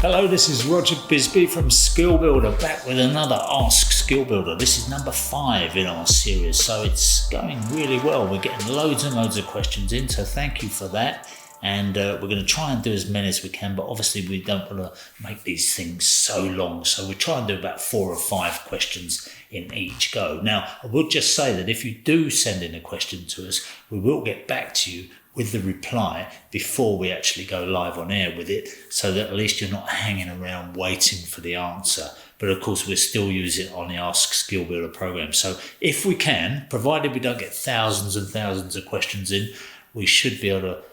Hello, this is Roger Bisbee from Skill Builder, back with another Ask Skill Builder. This is number 5 in our series, so it's going really well. We're getting loads and loads of questions in, so thank you for that. And we're going to try and do as many as we can, but obviously we don't want to make these things so long, so we try and do about 4 or 5 questions in each go. Now, I would just say that if you do send in a question to us, we will get back to you with the reply before we actually go live on air with it, so that at least you're not hanging around waiting for the answer. But of course, we'll still use it on the Ask Skill Builder program. So if we can, provided we don't get thousands and thousands of questions in, we should be able to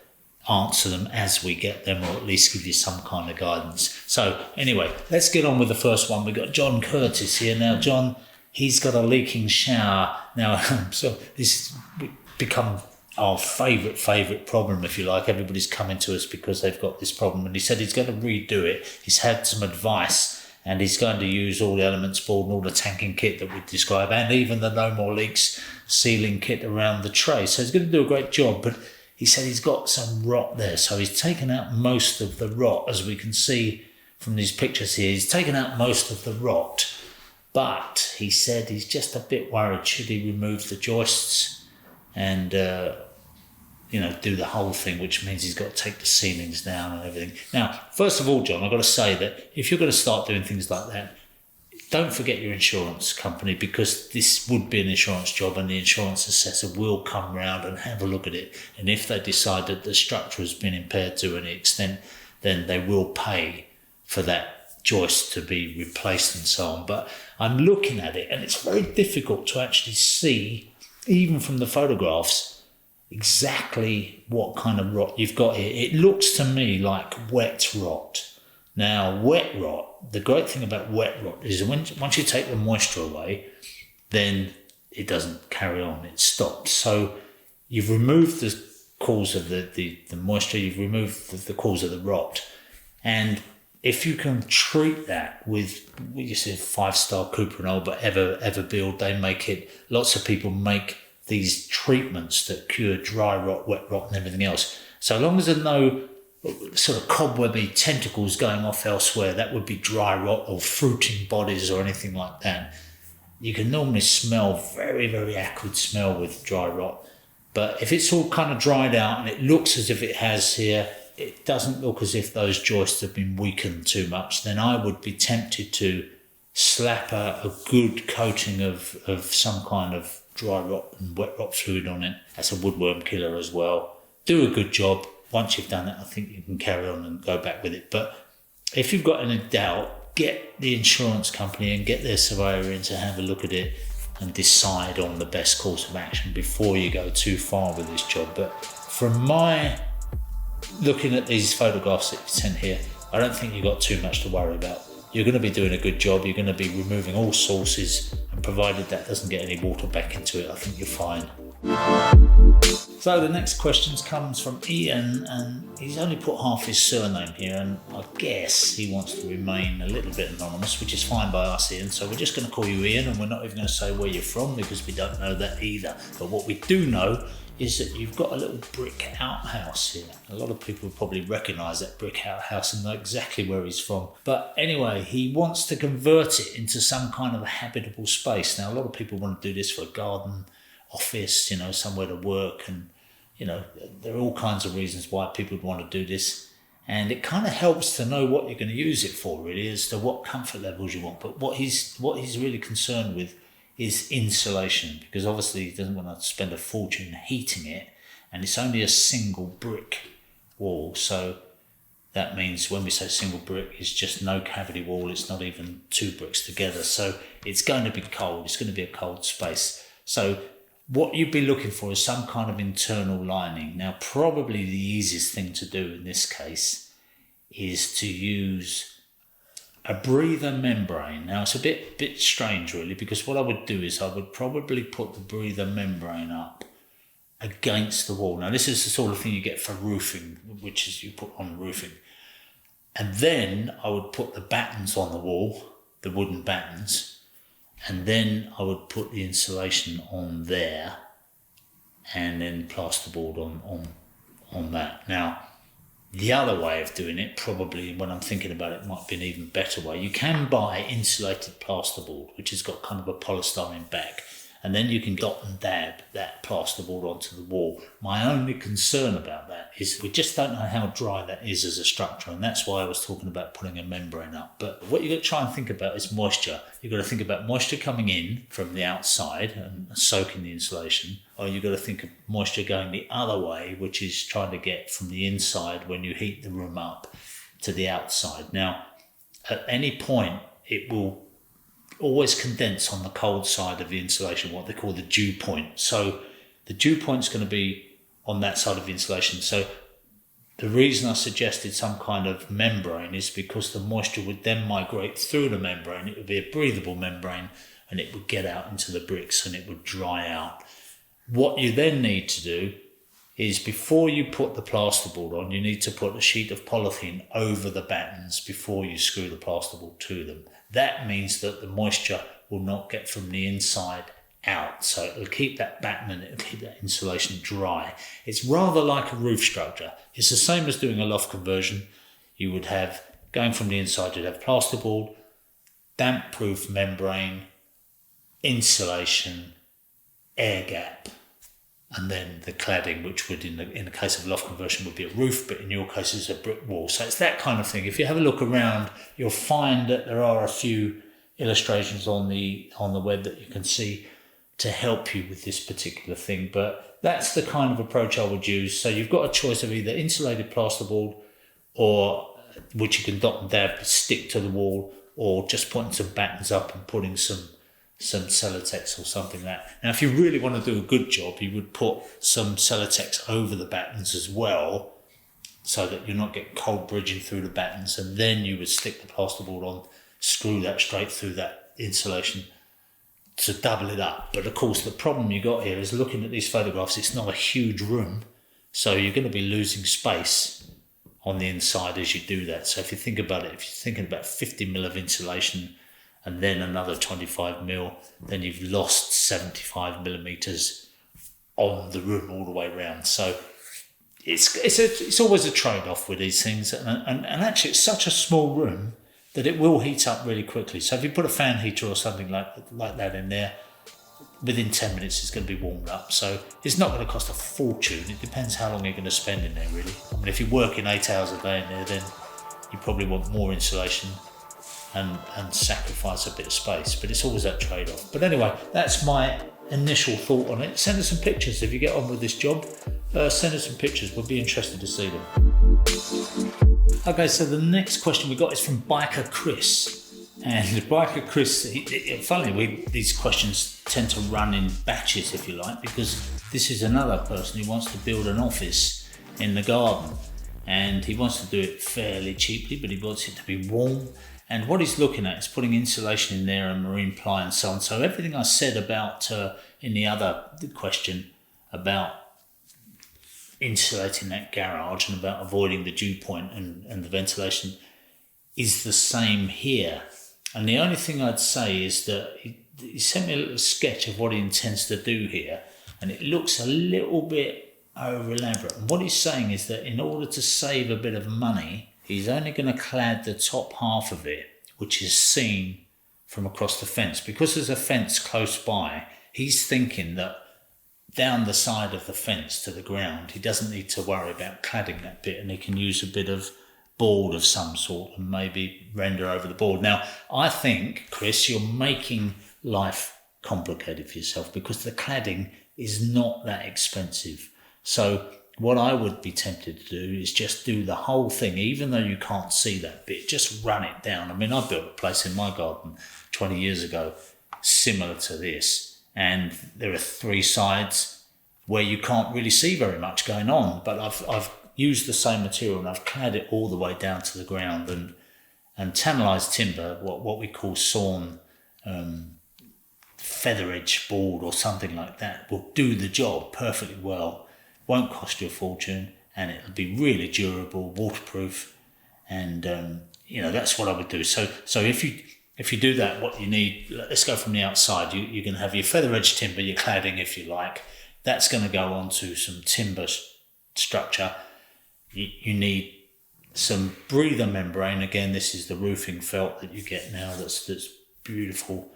answer them as we get them, or at least give you some kind of guidance. So anyway, let's get on with the first one. We've got Jon Curtis here. Now, John, he's got a leaking shower. Now, so this has become our favourite problem, if you like. Everybody's coming to us because they've got this problem, and he said he's going to redo it. He's had some advice, and he's going to use all the elements board and all the tanking kit that we describe, and even the No More Leaks sealing kit around the tray. So he's going to do a great job, but he said he's got some rot there. So he's taken out most of the rot, as we can see from these pictures here. He's taken out most of the rot, but he said he's just a bit worried. Should he remove the joists and do the whole thing, which means he's got to take the ceilings down and everything. Now, first of all, John, I've got to say that if you're going to start doing things like that, don't forget your insurance company, because this would be an insurance job, and the insurance assessor will come round and have a look at it. And if they decide that the structure has been impaired to any extent, then they will pay for that joist to be replaced and so on. But I'm looking at it, and it's very difficult to actually see, even from the photographs, exactly what kind of rot you've got here. It looks to me like wet rot. Now, wet rot, the great thing about wet rot is once you take the moisture away, then it doesn't carry on, it stops. So you've removed the cause of the moisture, you've removed the cause of the rot. And if you can treat that with, you say 5-star Cuprinol, but Everbuild, they make it, lots of people make these treatments that cure dry rot, wet rot and everything else. So long as there are no sort of cobwebby tentacles going off elsewhere, that would be dry rot, or fruiting bodies or anything like that. You can normally smell very, very acrid smell with dry rot. But if it's all kind of dried out and it looks as if it has here, it doesn't look as if those joists have been weakened too much, then I would be tempted to slap a good coating of some kind of dry rot and wet rot fluid on it. That's a woodworm killer as well. Do a good job. Once you've done it, I think you can carry on and go back with it. But if you've got any doubt, get the insurance company and get their surveyor in to have a look at it and decide on the best course of action before you go too far with this job. But from my looking at these photographs that you sent here, I don't think you've got too much to worry about. You're going to be doing a good job. You're going to be removing all sources, and provided that doesn't get any water back into it, I think you're fine. So the next question comes from Ian, and he's only put half his surname here, and I guess he wants to remain a little bit anonymous, which is fine by us, Ian. So we're just going to call you Ian, and we're not even going to say where you're from, because we don't know that either. But what we do know is that you've got a little brick outhouse here. A lot of people probably recognise that brick outhouse and know exactly where he's from. But anyway, he wants to convert it into some kind of a habitable space. Now, a lot of people want to do this for a garden, office, somewhere to work, and there are all kinds of reasons why people would want to do this. And it kind of helps to know what you're going to use it for, really, as to what comfort levels you want. But what he's really concerned with is insulation, because obviously he doesn't want to spend a fortune heating it, and it's only a single brick wall. So that means when we say single brick, it's just no cavity wall, it's not even 2 bricks together. So it's going to be cold, it's going to be a cold space. So what you'd be looking for is some kind of internal lining. Now, probably the easiest thing to do in this case is to use a breather membrane. Now, it's a bit strange, really, because what I would do is I would probably put the breather membrane up against the wall. Now, this is the sort of thing you get for roofing, which is you put on roofing. And then I would put the battens on the wall, the wooden battens, and then I would put the insulation on there, and then plasterboard on that. Now, The other way of doing it, probably when I'm thinking about it, might be an even better way. You can buy insulated plasterboard, which has got kind of a polystyrene back, and then you can dot and dab that plasterboard onto the wall. My only concern about that is we just don't know how dry that is as a structure, and that's why I was talking about putting a membrane up. But what you've got to try and think about is moisture. You've got to think about moisture coming in from the outside and soaking the insulation, or you've got to think of moisture going the other way, which is trying to get from the inside when you heat the room up to the outside. Now, at any point, it will always condense on the cold side of the insulation, what they call the dew point. So the dew point's going to be on that side of the insulation. So the reason I suggested some kind of membrane is because the moisture would then migrate through the membrane. It would be a breathable membrane, and it would get out into the bricks and it would dry out. What you then need to do is, before you put the plasterboard on, you need to put a sheet of polythene over the battens before you screw the plasterboard to them. That means that the moisture will not get from the inside out. So it'll keep that batten and it'll keep that insulation dry. It's rather like a roof structure. It's the same as doing a loft conversion. You would have, going from the inside, you'd have plasterboard, damp-proof membrane, insulation, air gap, and then the cladding, which would, in the case of loft conversion, would be a roof, but in your case is a brick wall. So it's that kind of thing. If you have a look around, you'll find that there are a few illustrations on the web that you can see to help you with this particular thing. But that's the kind of approach I would use. So you've got a choice of either insulated plasterboard, or which you can dot and dab, stick to the wall, or just putting some battens up and putting some Celotex or something like that. Now, if you really want to do a good job, you would put some Celotex over the battens as well, so that you're not getting cold bridging through the battens, and then you would stick the plasterboard on, screw that straight through that insulation to double it up. But of course, the problem you got here is, looking at these photographs, it's not a huge room, so you're going to be losing space on the inside as you do that. So if you think about it, if you're thinking about 50 mil of insulation and then another 25 mil, then you've lost 75 millimeters on the room all the way around. So it's always a trade-off with these things, and actually it's such a small room that it will heat up really quickly. So if you put a fan heater or something like that in there, within 10 minutes it's going to be warmed up. So it's not going to cost a fortune. It depends how long you're going to spend in there, really. I mean, if you're working 8 hours a day in there, then you probably want more insulation and sacrifice a bit of space, but it's always that trade-off. But anyway, that's my initial thought on it. Send us some pictures if you get on with this job. Send us some pictures, we'll be interested to see them. Okay, so the next question we got is from Biker Chris. And Biker Chris, funnily, these questions tend to run in batches, if you like, because this is another person who wants to build an office in the garden, and he wants to do it fairly cheaply, but he wants it to be warm. And what he's looking at is putting insulation in there and marine ply and so on. So everything I said about, in the other question, about insulating that garage and about avoiding the dew point and the ventilation, is the same here. And the only thing I'd say is that he sent me a little sketch of what he intends to do here, and it looks a little bit over elaborate. And what he's saying is that in order to save a bit of money, he's only going to clad the top half of it, which is seen from across the fence. Because there's a fence close by, he's thinking that down the side of the fence to the ground, he doesn't need to worry about cladding that bit, and he can use a bit of board of some sort and maybe render over the board. Now, I think, Chris, you're making life complicated for yourself, because the cladding is not that expensive. So what I would be tempted to do is just do the whole thing, even though you can't see that bit, just run it down. I mean, I built a place in my garden 20 years ago similar to this, and there are 3 sides where you can't really see very much going on, but I've used the same material and I've clad it all the way down to the ground, and tannalized timber, what we call sawn feather edge board or something like that, will do the job perfectly well. Won't cost you a fortune, and it'll be really durable, waterproof, and that's what I would do. So if you do that, what you need, let's go from the outside. You're going to have your feather edge timber, your cladding, if you like. That's going to go onto some timber structure. You need some breather membrane. Again, this is the roofing felt that you get now that's beautiful,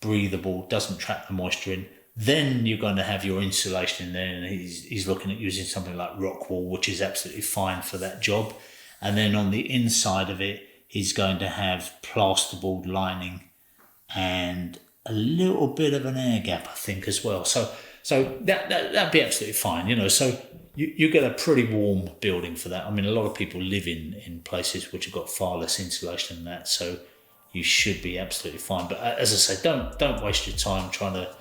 breathable, doesn't trap the moisture in. Then you're going to have your insulation in there, and he's looking at using something like rock wool, which is absolutely fine for that job. And then on the inside of it, he's going to have plasterboard lining and a little bit of an air gap, I think, as well. So that'd be absolutely fine, you know. So you get a pretty warm building for that. I mean, a lot of people live in places which have got far less insulation than that, so you should be absolutely fine. But as I say, don't waste your time trying to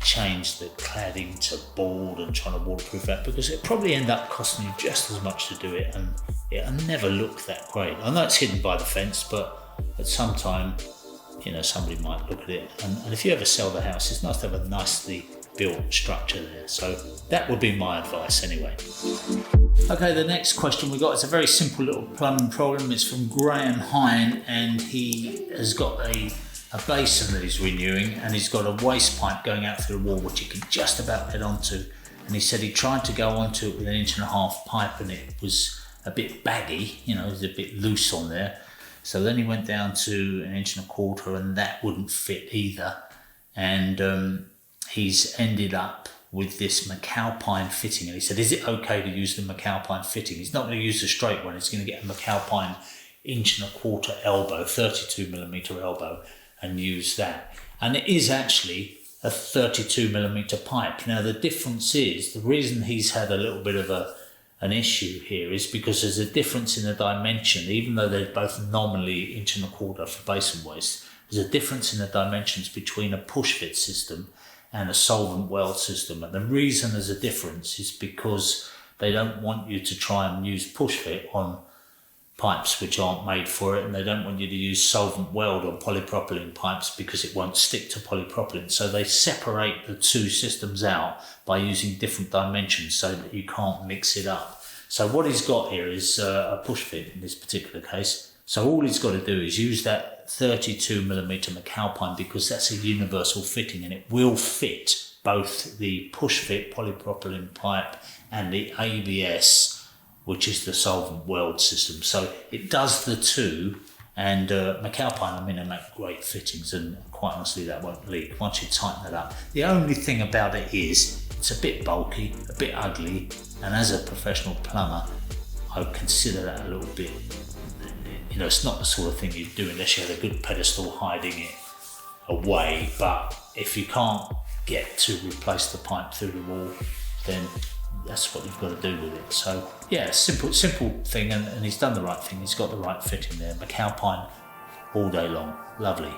change the cladding to board and trying to waterproof that, because it'll probably end up costing you just as much to do it, and it'll never look that great. I know it's hidden by the fence, but at some time, you know, somebody might look at it, and if you ever sell the house, it's nice to have a nicely built structure there. So that would be my advice anyway. Okay, the next question we got is a very simple little plumbing problem. It's from Graham Hine, and he has got a basin that he's renewing, and he's got a waste pipe going out through the wall which he can just about get onto, and he said he tried to go onto it with an 1.5 inch pipe, and it was a bit baggy, you know, it was a bit loose on there. So then he went down to 1.25 inches, and that wouldn't fit either, and he's ended up with this McAlpine fitting, and he said, is it okay to use the McAlpine fitting? He's not going to use the straight one, he's going to get a McAlpine 1.25 inch elbow, 32mm elbow, and use that. And it is actually a 32mm pipe. Now the difference is, the reason he's had a little bit of an issue here is because there's a difference in the dimension. Even though they're both nominally 1.25 inch for basin waste, there's a difference in the dimensions between a push fit system and a solvent weld system. And the reason there's a difference is because they don't want you to try and use push fit on pipes which aren't made for it, and they don't want you to use solvent weld on polypropylene pipes because it won't stick to polypropylene. So they separate the two systems out by using different dimensions so that you can't mix it up. So what he's got here is a push fit in this particular case. So all he's got to do is use that 32mm McAlpine, because that's a universal fitting, and it will fit both the push fit polypropylene pipe and the ABS, which is the solvent weld system. So it does the two, and McAlpine, I mean, they make great fittings, and quite honestly that won't leak once you tighten it up. The only thing about it is it's a bit bulky, a bit ugly, and as a professional plumber I would consider that a little bit, you know, it's not the sort of thing you'd do unless you had a good pedestal hiding it away. But if you can't get to replace the pipe through the wall, then that's what you've got to do with it. So yeah, simple thing, and he's done the right thing. He's got the right fitting there. McAlpine all day long. Lovely.